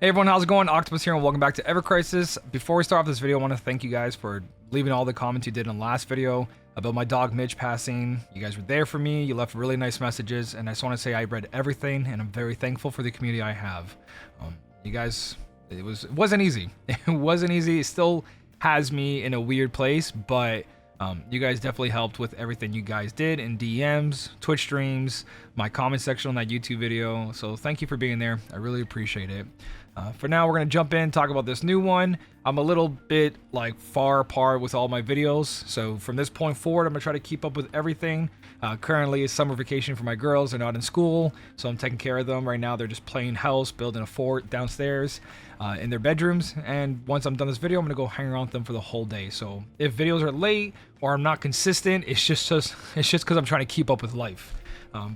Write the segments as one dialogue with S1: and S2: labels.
S1: Hey everyone, how's it going? Octopus here and welcome back to evercrisis. Before we start off this video, I want to thank you guys for leaving all the comments you did in the last video about my dog Mitch passing. You guys were there for me, you left really nice messages, and I just want to say I read everything and I'm very thankful for the community I have. You guys, it wasn't easy. It wasn't easy. It still has me in a weird place, but you guys definitely helped with everything you guys did in DMs, Twitch streams, my comment section on that YouTube video. So thank you for being there. I really appreciate it. For now, we're going to jump in, talk about this new one. I'm a little bit like far apart with all my videos. So from this point forward, I'm going to try to keep up with everything. Currently, it's summer vacation for my girls. They're not in school, so I'm taking care of them. Right now, they're just playing house, building a fort downstairs in their bedrooms. And once I'm done this video, I'm going to go hang around with them for the whole day. So if videos are late or I'm not consistent, it's just because I'm trying to keep up with life.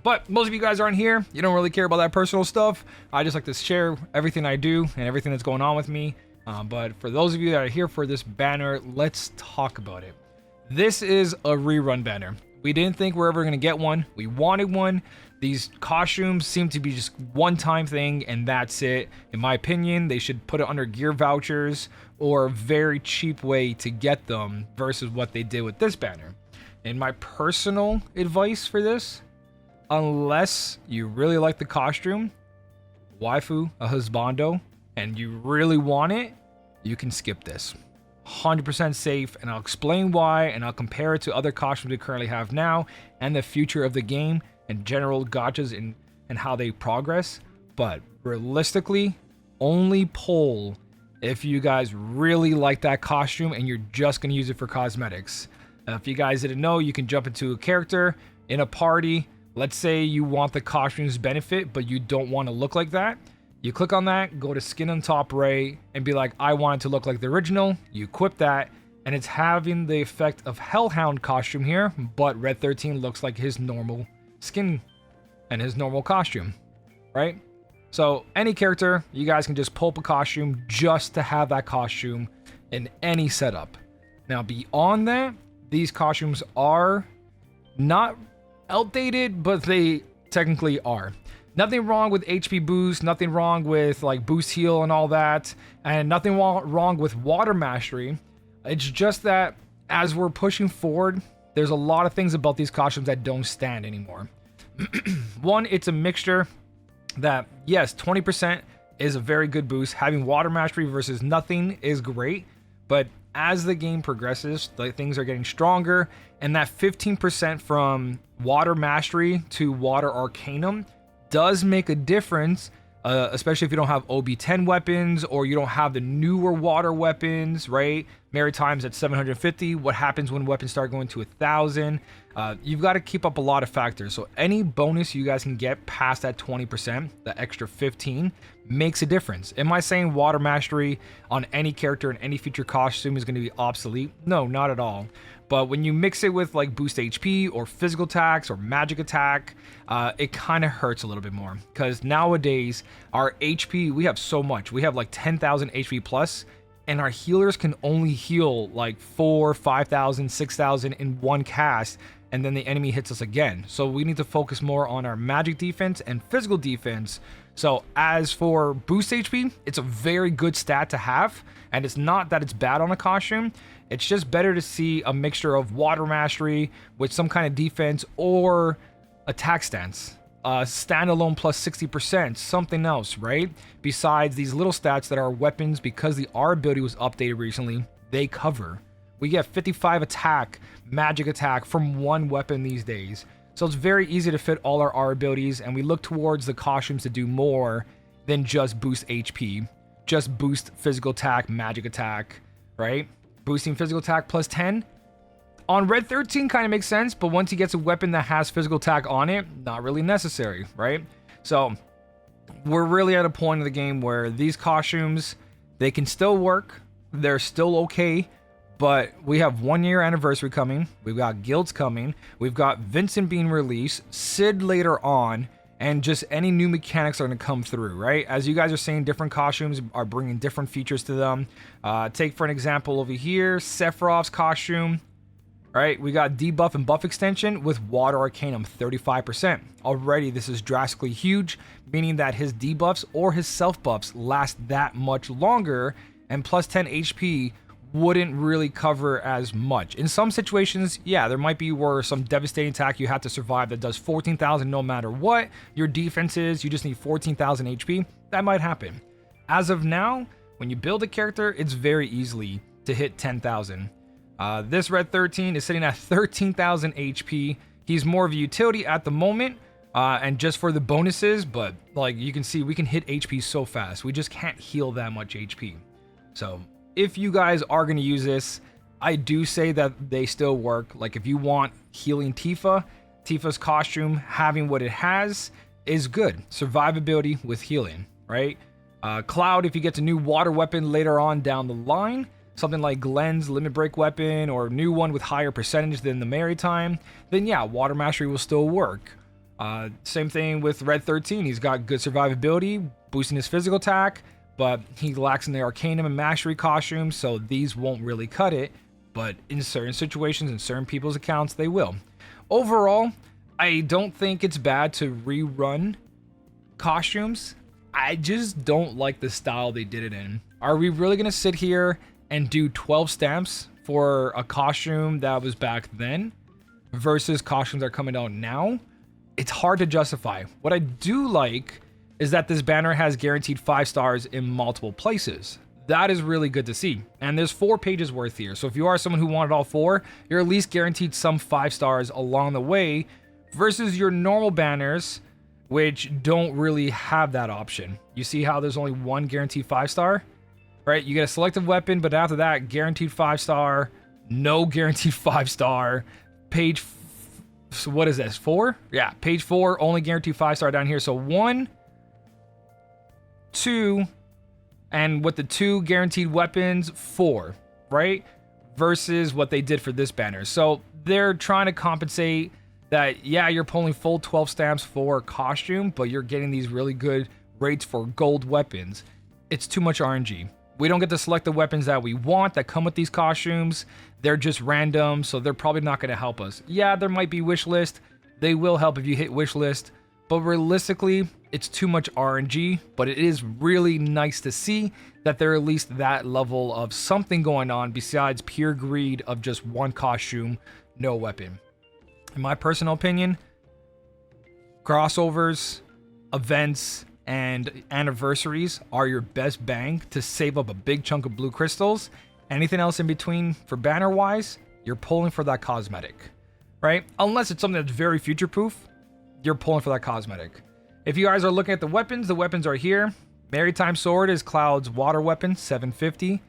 S1: But most of you guys aren't here. You don't really care about that personal stuff. I just like to share everything I do and everything that's going on with me. But for those of you that are here for this banner, let's talk about it. This is a rerun banner. We didn't think we're ever going to get one. We wanted one. These costumes seem to be just one-time thing, and that's it. In my opinion, they should put it under gear vouchers or a very cheap way to get them versus what they did with this banner. And my personal advice for this, unless you really like the costume, waifu, a husbando, and you really want it, you can skip this. 100% safe, and I'll explain why, and I'll compare it to other costumes we currently have now and the future of the game and general gachas and how they progress. But realistically, only pull if you guys really like that costume and you're just going to use it for cosmetics. If you guys didn't know, you can jump into a character in a party. Let's say you want the costume's benefit, but you don't want to look like that. You click on that, go to skin on top right, and be like, I want it to look like the original. You equip that, and it's having the effect of Hellhound costume here, but Red 13 looks like his normal skin and his normal costume, right? So any character, you guys can just pull up a costume just to have that costume in any setup. Now, beyond that, these costumes are not outdated, but they technically are. Nothing wrong with HP boost, nothing wrong with like boost heal and all that, and nothing wrong with water mastery. It's just that as we're pushing forward, there's a lot of things about these costumes that don't stand anymore. One, it's a mixture that, yes, 20% is a very good boost. Having water mastery versus nothing is great, but as the game progresses, like, things are getting stronger, and that 15% from water mastery to water arcanum does make a difference, especially if you don't have OB10 weapons or you don't have the newer water weapons, right? Maritime's at 750. What happens when weapons start going to 1,000? You've got to keep up a lot of factors. So any bonus you guys can get past that 20%, the extra 15, makes a difference. Am I saying water mastery on any character and any feature costume is going to be obsolete? No, not at all. But when you mix it with like boost HP or physical attacks or magic attack, it kind of hurts a little bit more. Because nowadays, our HP, we have so much. We have like 10,000 HP plus, and our healers can only heal like 4,000, 5,000, 6,000 in one cast, and then the enemy hits us again. So we need to focus more on our magic defense and physical defense. So as for boost HP, it's a very good stat to have, and it's not that it's bad on a costume. It's just better to see a mixture of water mastery with some kind of defense or attack stance. Standalone plus 60%, something else, right? Besides these little stats that are weapons, because the R ability was updated recently, they cover. We get 55 attack, magic attack from one weapon these days. So it's very easy to fit all our R abilities, and we look towards the costumes to do more than just boost HP. Just boost physical attack, magic attack, right? Boosting physical attack plus 10. On Red 13 kind of makes sense, but once he gets a weapon that has physical attack on it, not really necessary, right? So we're really at a point of the game where these costumes, they can still work. They're still okay. But we have 1 year anniversary coming. We've got guilds coming. We've got Vincent being released, Sid later on, and just any new mechanics are going to come through, right? As you guys are saying, different costumes are bringing different features to them. Take for an example over here, Sephiroth's costume. All right, we got debuff and buff extension with Water Arcanum 35%. Already, this is drastically huge, meaning that his debuffs or his self buffs last that much longer, and plus 10 HP wouldn't really cover as much. In some situations, yeah, there might be where some devastating attack you have to survive that does 14,000 no matter what your defense is, you just need 14,000 HP. That might happen. As of now, when you build a character, it's very easily to hit 10,000. This Red 13 is sitting at 13,000 HP. He's more of a utility at the moment, and just for the bonuses, but like you can see, we can hit HP so fast. We just can't heal that much HP. So if you guys are going to use this, I do say that they still work. Like if you want healing Tifa, Tifa's costume, having what it has is good. Survivability with healing, right? Cloud, if he gets a new water weapon later on down the line, something like Glenn's limit break weapon or a new one with higher percentage than the Maritime, then yeah, water mastery will still work. Same thing with Red 13. He's got good survivability, boosting his physical attack, but he lacks in the Arcanum and Mastery costumes, so these won't really cut it, but in certain situations, in certain people's accounts, they will. Overall, I don't think it's bad to rerun costumes. I just don't like the style they did it in. Are we really going to sit here and do 12 stamps for a costume that was back then versus costumes that are coming out now? It's hard to justify. What I do like is that this banner has guaranteed 5 stars in multiple places. That is really good to see. And there's 4 pages worth here. So if you are someone who wanted all 4, you're at least guaranteed some 5 stars along the way versus your normal banners, which don't really have that option. You see how there's only 1 guaranteed 5 star? Right? You get a selective weapon, but after that, guaranteed 5 star, no guaranteed 5 star. Page, so what is this, 4? Yeah, page 4, only guaranteed 5 star down here. So 1, 2, and with the 2 guaranteed weapons, 4, right? Versus what they did for this banner. So they're trying to compensate that, yeah, you're pulling full 12 stamps for costume, but you're getting these really good rates for gold weapons. It's too much RNG. We don't get to select the weapons that we want that come with these costumes. They're just random, so they're probably not going to help us. Yeah, there might be wish list. They will help if you hit wish list, but realistically, it's too much RNG. But it is really nice to see that there at least that level of something going on besides pure greed of just 1 costume, no weapon. In my personal opinion, crossovers, events, and anniversaries are your best bang to save up a big chunk of blue crystals. Anything else in between for banner wise, you're pulling for that cosmetic, right? Unless it's something that's very future proof, you're pulling for that cosmetic. If you guys are looking at the weapons are here. Maritime Sword is Cloud's water weapon, 750.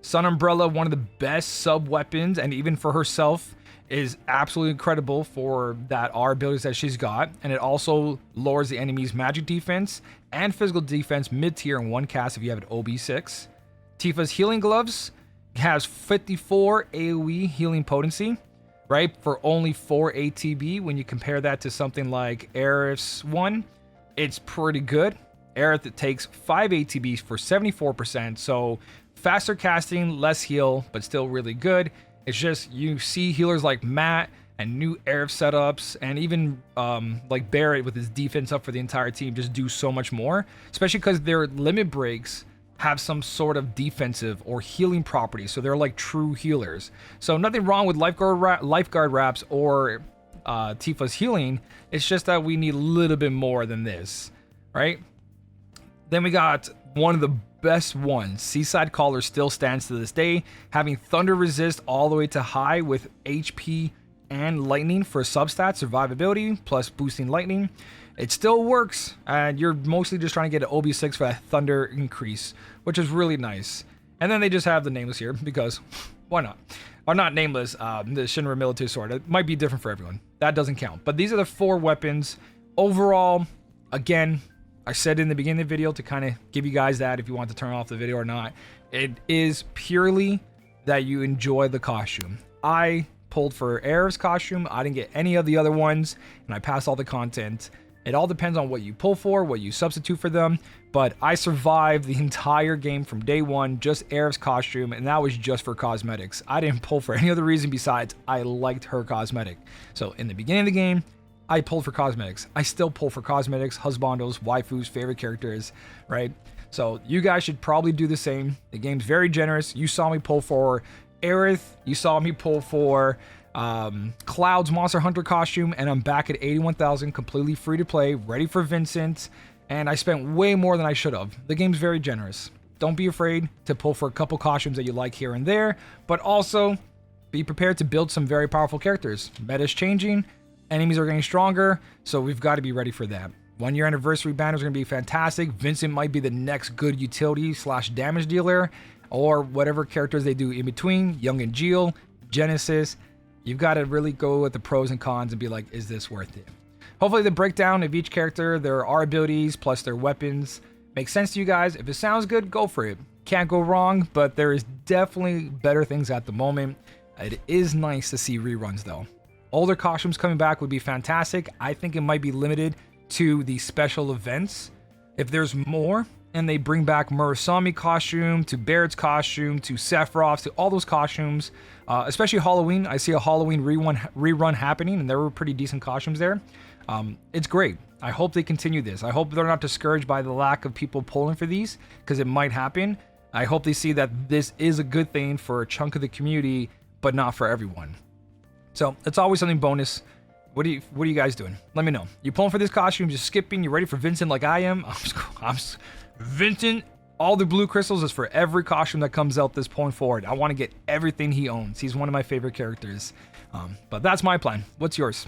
S1: Sun Umbrella, one of the best sub weapons, and even for herself, is absolutely incredible for that R abilities that she's got, and it also lowers the enemy's magic defense and physical defense mid-tier in 1 cast if you have an OB6. Tifa's Healing Gloves has 54 AoE healing potency, right, for only 4 ATB. When you compare that to something like Aerith's one, it's pretty good. Aerith, it takes 5 ATB for 74%, so faster casting, less heal, but still really good. It's just you see healers like Matt and new Aerith setups, and even like Barrett with his defense up for the entire team just do so much more, especially because their limit breaks have some sort of defensive or healing property, so they're like true healers. So nothing wrong with lifeguard wraps or Tifa's healing. It's just that we need a little bit more than this, right? Then we got one of the best ones. Seaside Caller still stands to this day, having thunder resist all the way to high with HP and lightning for substat survivability plus boosting lightning. It still works, and you're mostly just trying to get an OB6 for that thunder increase, which is really nice. And then they just have the nameless here because why not? Or not nameless, the Shinra military sword. It might be different for everyone. That doesn't count. But these are the 4 weapons. Overall, again, I said in the beginning of the video to kind of give you guys that if you want to turn off the video or not. It is purely that you enjoy the costume. I pulled for Aerith's costume. I didn't get any of the other ones, and I passed all the content. It all depends on what you pull for, what you substitute for them. But I survived the entire game from day one, just Aerith's costume, and that was just for cosmetics. I didn't pull for any other reason besides I liked her cosmetic. So in the beginning of the game, I pulled for cosmetics. I still pull for cosmetics, husbandos, waifus, favorite characters, right? So you guys should probably do the same. The game's very generous. You saw me pull for Aerith. You saw me pull for Cloud's Monster Hunter costume, and I'm back at 81,000, completely free to play, ready for Vincent, and I spent way more than I should have. The game's very generous. Don't be afraid to pull for a couple costumes that you like here and there, but also be prepared to build some very powerful characters. Meta's changing, enemies are getting stronger, so we've got to be ready for that. 1 year anniversary banners are going to be fantastic. Vincent might be the next good utility / damage dealer, or whatever characters they do in between. Young and Jill, Genesis. You've got to really go with the pros and cons and be like, is this worth it? Hopefully the breakdown of each character, their abilities, plus their weapons, makes sense to you guys. If it sounds good, go for it. Can't go wrong, but there is definitely better things at the moment. It is nice to see reruns though. Older costumes coming back would be fantastic. I think it might be limited to the special events. If there's more, and they bring back Murasami costume, to Barrett's costume, to Sephiroth's, to all those costumes, especially Halloween. I see a Halloween rerun happening, and there were pretty decent costumes there. It's great. I hope they continue this. I hope they're not discouraged by the lack of people pulling for these, because it might happen. I hope they see that this is a good thing for a chunk of the community, but not for everyone. So it's always something bonus. What are you guys doing? Let me know. You pulling for this costume, just skipping, you ready for Vincent like I am? Vincent, all the blue crystals is for every costume that comes out this point forward. I want to get everything he owns. He's one of my favorite characters. But that's my plan. What's yours?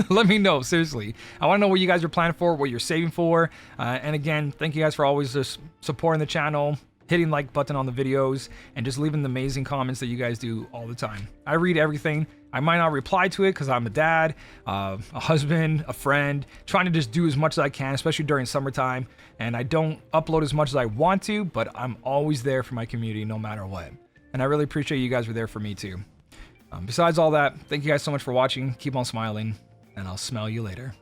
S1: Let me know, seriously. I want to know what you guys are planning for, what you're saving for. And again, thank you guys for always just supporting the channel, hitting the like button on the videos, and just leaving the amazing comments that you guys do all the time. I read everything. I might not reply to it because I'm a dad, a husband, a friend, trying to just do as much as I can, especially during summertime. And I don't upload as much as I want to, but I'm always there for my community no matter what. And I really appreciate you guys were there for me too. Besides all that, thank you guys so much for watching. Keep on smiling, and I'll smell you later.